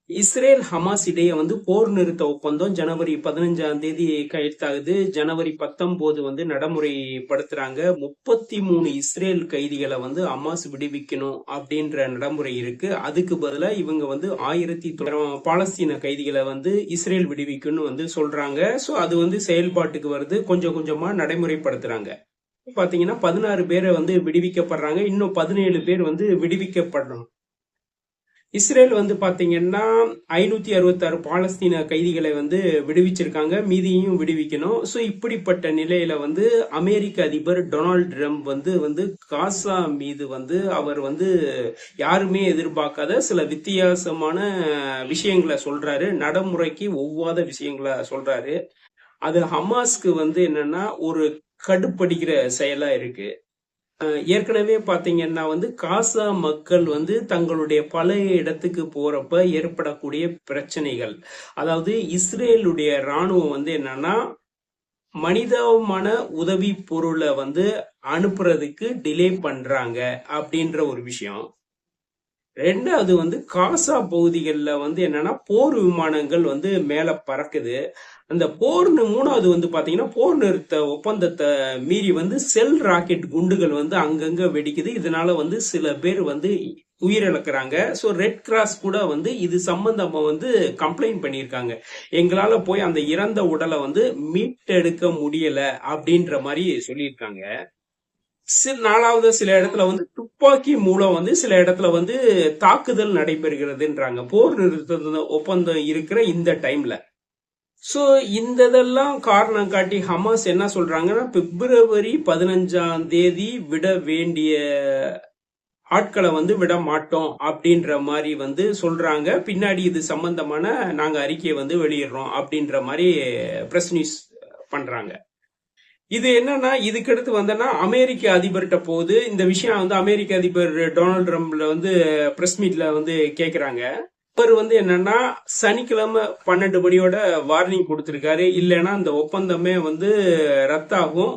Israel Hamas இடையே போர் நிறுத்த ஒப்பந்தம் ஜனவரி 15ஆம் தேதி கையெழுத்தாகுது. ஜனவரி 19 நடைமுறைப்படுத்துறாங்க. 33 இஸ்ரேல் கைதிகளை ஹமாஸ் விடுவிக்கணும் அப்படின்ற நடைமுறை இருக்கு. அதுக்கு பதிலா இவங்க 1900 பாலஸ்தீன கைதிகளை இஸ்ரேல் விடுவிக்கணும்னு சொல்றாங்க. சோ அது செயல்பாட்டுக்கு வருது. கொஞ்சம் கொஞ்சமா நடைமுறைப்படுத்துறாங்க. பாத்தீங்கன்னா 16 பேரை விடுவிக்கப்படுறாங்க. இன்னும் 17 பேர் விடுவிக்கப்படணும். இஸ்ரேல் பாத்தீங்கன்னா 566 பாலஸ்தீன கைதிகளை விடுவிச்சிருக்காங்க. மீதியையும் விடுவிக்கணும். சோ இப்படிப்பட்ட நிலையில அமெரிக்க அதிபர் டொனால்ட் ட்ரம்ப் காசா மீது அவர் யாருமே எதிர்பார்க்காத சில வித்தியாசமான விஷயங்களை சொல்றாரு. நடைமுறைக்கு ஒவ்வாத விஷயங்களை சொல்றாரு. அது ஹமாஸ்க்கு என்னன்னா ஒரு கடுப்படிக்கிற செயலா இருக்கு. ஏற்கனவே பாத்தீங்கன்னா காசா மக்கள் தங்களுடைய பழைய இடத்துக்கு போறப்ப ஏற்படக்கூடிய பிரச்சனைகள், அதாவது இஸ்ரேலுடைய ராணுவம் என்னன்னா மனிதமான உதவி பொருளை அனுப்புறதுக்கு டிலே பண்றாங்க அப்படின்ற ஒரு விஷயம். ரெண்டாவது காசா பகுதிகளில் என்னன்னா போர் விமானங்கள் மேல பறக்குது. அந்த மூணாவது பாத்தீங்கன்னா போர் நிறுத்த ஒப்பந்தத்தை மீறி செல் ராக்கெட் குண்டுகள் அங்கங்க வெடிக்குது. இதனால சில பேர் உயிரிழக்கிறாங்க. சோ ரெட் கிராஸ் கூட இது சம்பந்தமா கம்ப்ளைண்ட் பண்ணியிருக்காங்க. எங்களால போய் அந்த இறந்த உடலை மீட்டெடுக்க முடியல அப்படின்ற மாதிரி சொல்லியிருக்காங்க. நாலாவது சில இடத்துல துப்பாக்கி மூலம் சில இடத்துல தாக்குதல் நடைபெறுகிறதுன்றாங்க போர் நிறுத்த ஒப்பந்தம் இருக்கிற இந்த டைம்ல. சோ இந்த இதெல்லாம் காரணம் காட்டி ஹமாஸ் என்ன சொல்றாங்கன்னா பிப்ரவரி 15ஆம் தேதி விட வேண்டிய ஆட்களை விட மாட்டோம் அப்படின்ற மாதிரி சொல்றாங்க. பின்னாடி இது சம்பந்தமான நாங்க அறிக்கையை வெளியிடுறோம் அப்படின்ற மாதிரி பிரஸ் நியூஸ் பண்றாங்க. இது என்னன்னா இதுக்கடுத்து அமெரிக்க அதிபர்கிட்ட போகுது இந்த விஷயம். அமெரிக்க அதிபர் டொனால்ட் ட்ரம்ப்ல பிரஸ் மீட்ல கேக்குறாங்க. அவர் என்னன்னா சனிக்கிழமை 12 மணியோட வார்னிங் கொடுத்திருக்காரு. இல்லைன்னா அந்த ஒப்பந்தமே ரத்தாகும்.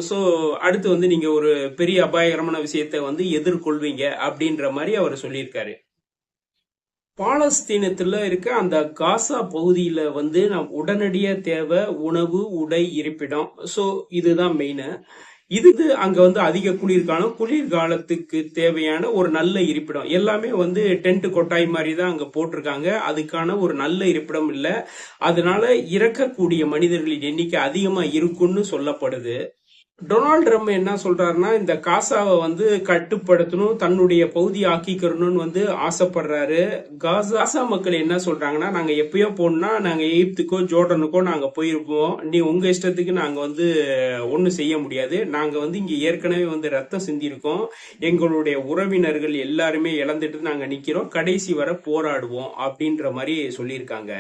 சோ அடுத்து நீங்க ஒரு பெரிய அபாயகரமான விஷயத்தை எதிர்கொள்வீங்க அப்படின்ற மாதிரி அவர் சொல்லியிருக்காரு. பாலஸ்தீனத்துல இருக்க அந்த காசா பகுதியில நாம் உடனடியா தேவை உணவு, உடை, இருப்பிடம். சோ இதுதான் மெயின். இது அங்க அதிக குளிர்காலம், குளிர்காலத்துக்கு தேவையான ஒரு நல்ல இருப்பிடம். எல்லாமே டென்ட் கொட்டாய் மாதிரி தான் அங்க போட்டிருக்காங்க. அதுக்கான ஒரு நல்ல இருப்பிடம் இல்ல. அதனால இறக்கக்கூடிய மனிதர்களின் எண்ணிக்கை அதிகமா இருக்குன்னு சொல்லப்படுது. டொனால்ட் ட்ரம்ப் என்ன சொல்றாருன்னா இந்த காசாவை கட்டுப்படுத்தணும், தன்னுடைய பகுதி ஆக்கிக்கணும்னு ஆசைப்படுறாரு. காசா மக்கள் என்ன சொல்றாங்கன்னா நாங்க எப்பயோ போனா நாங்க எகிப்துக்கோ ஜோர்டனுக்கோ நாங்க போயிருப்போம். நீ உங்க இஷ்டத்துக்கு நாங்க ஒண்ணும் செய்ய முடியாது. நாங்க இங்க ஏற்கனவே ரத்தம் சிந்திருக்கோம். எங்களுடைய உறவினர்கள் எல்லாருமே இழந்துட்டு நாங்க நிக்கிறோம். கடைசி வரை போராடுவோம் அப்படின்ற மாதிரி சொல்லியிருக்காங்க.